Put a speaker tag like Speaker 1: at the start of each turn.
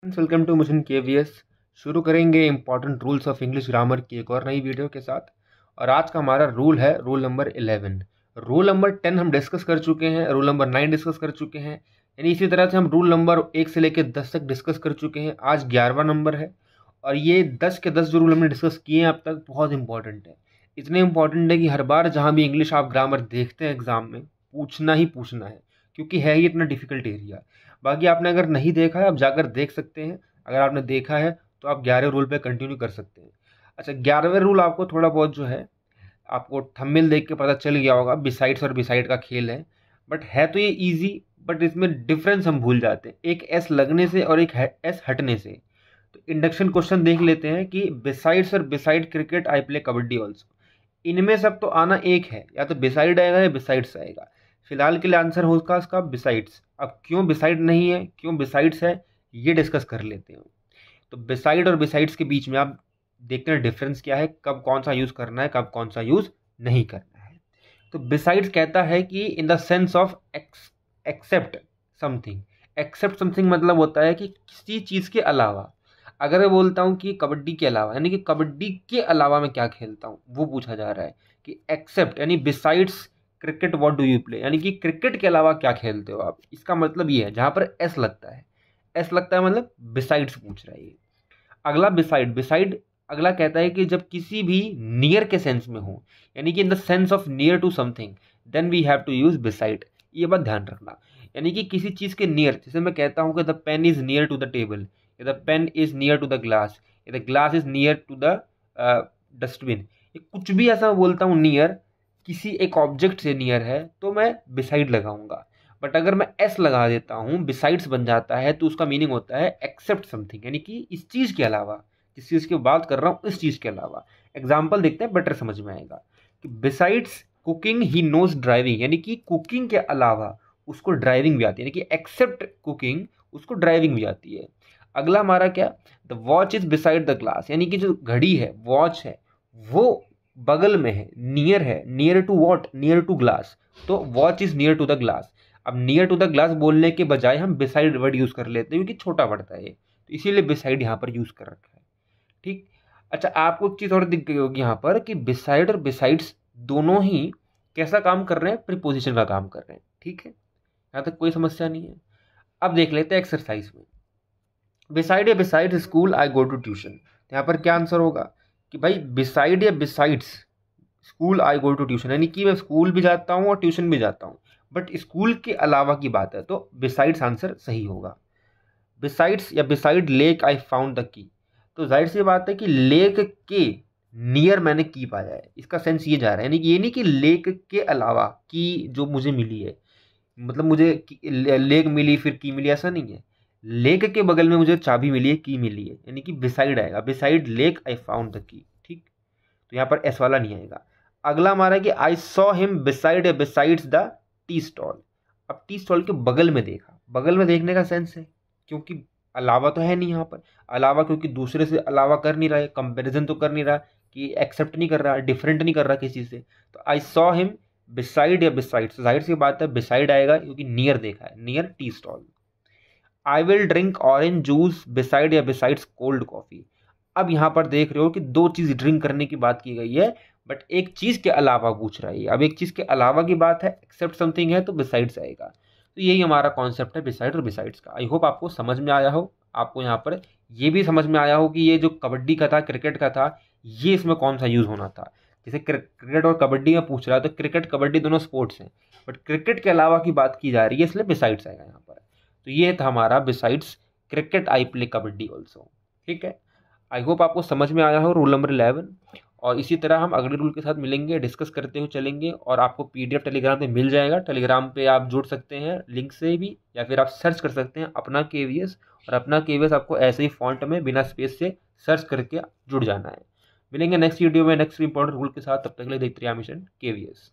Speaker 1: Welcome two mission KVS. शुरू करेंगे important rules of English grammar की एक और नई वीडियो के साथ। और आज का हमारा रूल है रूल नंबर 11। रूल नंबर 10 हम डिस्कस कर चुके हैं, रूल नंबर 9 डिस्कस कर चुके हैं, यानी इसी तरह से हम रूल नंबर 1 से लेकर 10 तक डिस्कस कर चुके हैं। आज 11वां नंबर है और ये 10 के 10 जो रूल हमने डिस्कस किए हैं अब तक बहुत इंपॉर्टेंट है। इतने इंपॉर्टेंट है कि हर बार जहाँ भी इंग्लिश आप ग्रामर देखते हैं एग्जाम में पूछना ही पूछना है, क्योंकि है ही इतना डिफिकल्ट एरिया। बाकी आपने अगर नहीं देखा है आप जाकर देख सकते हैं, अगर आपने देखा है तो आप 11वें रूल पे कंटिन्यू कर सकते हैं। अच्छा, 11वें रूल आपको थोड़ा बहुत जो है आपको थंबनेल देख के पता चल गया होगा, बिसाइड्स और बिसाइड का खेल है। बट है तो ये इजी, बट इसमें डिफरेंस हम भूल जाते हैं, एक एस लगने से और एक एस हटने से। तो इंडक्शन क्वेश्चन देख लेते हैं कि बिसाइड्स और beside cricket I play kabaddi also. इनमें सब तो आना एक है, या तो बिसाइड आएगा या बिसाइड्स आएगा। फिलहाल के लिए आंसर होगा इसका बिसाइड्स। अब क्यों बिसाइड नहीं है, क्यों बिसाइड्स है, ये डिस्कस कर लेते हैं। तो बिसाइड और बिसाइड्स के बीच में आप देखते हैं डिफरेंस क्या है, कब कौन सा यूज करना है, कब कौन सा यूज नहीं करना है। तो बिसाइड्स कहता है कि in the sense of except something. Except something मतलब होता है कि किसी चीज के अलावा। अगर मैं बोलता हूँ कि कबड्डी के अलावा, यानी कि कबड्डी के अलावा मैं क्या खेलता हूँ, वो पूछा जा रहा है कि एक्सेप्ट यानी besides cricket what do you play, यानी कि क्रिकेट के अलावा क्या खेलते हो आप। इसका मतलब ये है जहां पर एस लगता है, एस लगता है मतलब बिसाइड्स पूछ रहा है ये। अगला बिसाइड, बिसाइड अगला कहता है कि जब किसी भी नियर के सेंस में हो, यानी कि in the sense of near to something, then we have to use beside. ये बात ध्यान रखना, यानी कि किसी चीज के नियर, जैसे मैं कहता हूं कि the pen is near to the table, या the pen is near to the glass, या the glass is near to the dustbin. कुछ भी ऐसा बोलता हूँ नियर, किसी एक ऑब्जेक्ट से नियर है तो मैं बिसाइड लगाऊंगा। बट अगर मैं एस लगा देता हूँ, बिसाइड्स बन जाता है, तो उसका मीनिंग होता है एक्सेप्ट समथिंग, यानी कि इस चीज के अलावा, जिस चीज की बात कर रहा हूँ इस चीज के अलावा। एग्जाम्पल देखते हैं, बेटर समझ में आएगा कि besides cooking he knows driving, यानी कि कुकिंग के अलावा उसको ड्राइविंग भी आती है, यानी कि एक्सेप्ट कुकिंग उसको ड्राइविंग भी आती है। अगला हमारा क्या, the watch is beside the glass, यानी कि जो घड़ी है, वॉच है, वो बगल में है, नियर है, near to what, near to glass. तो watch is near to the glass. अब नियर टू द ग्लास बोलने के बजाय हम बिसाइड वर्ड यूज कर लेते हैं, क्योंकि छोटा पड़ता है, तो इसीलिए बिसाइड यहाँ पर यूज कर रखा है। ठीक। अच्छा, आपको एक चीज और दिख गई होगी यहाँ पर कि बिसाइड और बिसाइड्स दोनों ही कैसा काम कर रहे हैं, प्रीपोजिशन का काम कर रहे हैं। ठीक है, यहाँ तक कोई समस्या नहीं है। अब देख लेते हैं एक्सरसाइज में, बिसाइड या beside school I go to tuition. यहाँ पर क्या आंसर होगा कि भाई बिसाइड या besides school I go to tuition, यानी कि मैं स्कूल भी जाता हूँ और ट्यूशन भी जाता हूँ, बट स्कूल के अलावा की बात है, तो बिसाइड्स आंसर सही होगा। बिसाइड्स या beside lake I found the key, तो जाहिर सी बात है कि लेक के नियर मैंने की पाया है, इसका सेंस ये जा रहा है, यानी कि ये नहीं कि लेक के अलावा की जो मुझे मिली है, मतलब मुझे लेक मिली फिर की मिली, ऐसा नहीं है। लेक के बगल में मुझे चाबी मिली है, की मिली है, यानी कि बिसाइड आएगा, beside lake I found the key. ठीक, तो यहाँ पर एस वाला नहीं आएगा। अगला हमारा है कि आई सॉ हिम बिसाइड या बिसाइड्स द टी स्टॉल। अब टी स्टॉल के बगल में देखा, बगल में देखने का सेंस है, क्योंकि अलावा तो है नहीं यहाँ पर, अलावा क्योंकि दूसरे से अलावा कर नहीं रहा है, कंपैरिजन तो कर नहीं रहा कि एक्सेप्ट नहीं कर रहा, डिफरेंट नहीं कर रहा किसी से। तो आई सॉ हिम बिसाइड या बिसाइड्स, जाहिर सी बात है बिसाइड आएगा, क्योंकि नियर देखा है, near tea stall. I will drink orange juice beside या बिसाइड्स कोल्ड कॉफी। अब यहाँ पर देख रहे हो कि दो चीज ड्रिंक करने की बात की गई है, बट एक चीज के अलावा पूछ रहा है। अब एक चीज के अलावा की बात है, एक्सेप्ट समथिंग है, तो बिसाइड्स आएगा। तो यही हमारा कॉन्सेप्ट है बिसाइड और बिसाइड्स का। आई होप आपको समझ में आया हो, आपको यहाँ पर ये भी समझ में आया हो कि ये जो कबड्डी का था, क्रिकेट का था, ये इसमें कौन सा यूज होना था। जैसे क्रिकेट और कबड्डी में पूछ रहा है, तो क्रिकेट कबड्डी दोनों स्पोर्ट्स हैं, बट क्रिकेट के अलावा की बात की जा रही है, इसलिए बिसाइड्स आएगा यहाँ पर। तो ये था हमारा besides cricket I play kabaddi also. ठीक है, आई होप आपको समझ में आया हो रूल नंबर 11। और इसी तरह हम अगले रूल के साथ मिलेंगे, डिस्कस करते हुए चलेंगे, और आपको पीडीएफ टेलीग्राम पे मिल जाएगा। टेलीग्राम पे आप जुड़ सकते हैं लिंक से भी, या फिर आप सर्च कर सकते हैं अपना केवीएस, और अपना केवीएस आपको ऐसे ही फॉन्ट में बिना स्पेस से सर्च करके जुड़ जाना है। मिलेंगे नेक्स्ट वीडियो में नेक्स्ट इंपॉर्टेंट रूल के साथ, तब तक के लिए देखते रहिए मिशन केवीएस।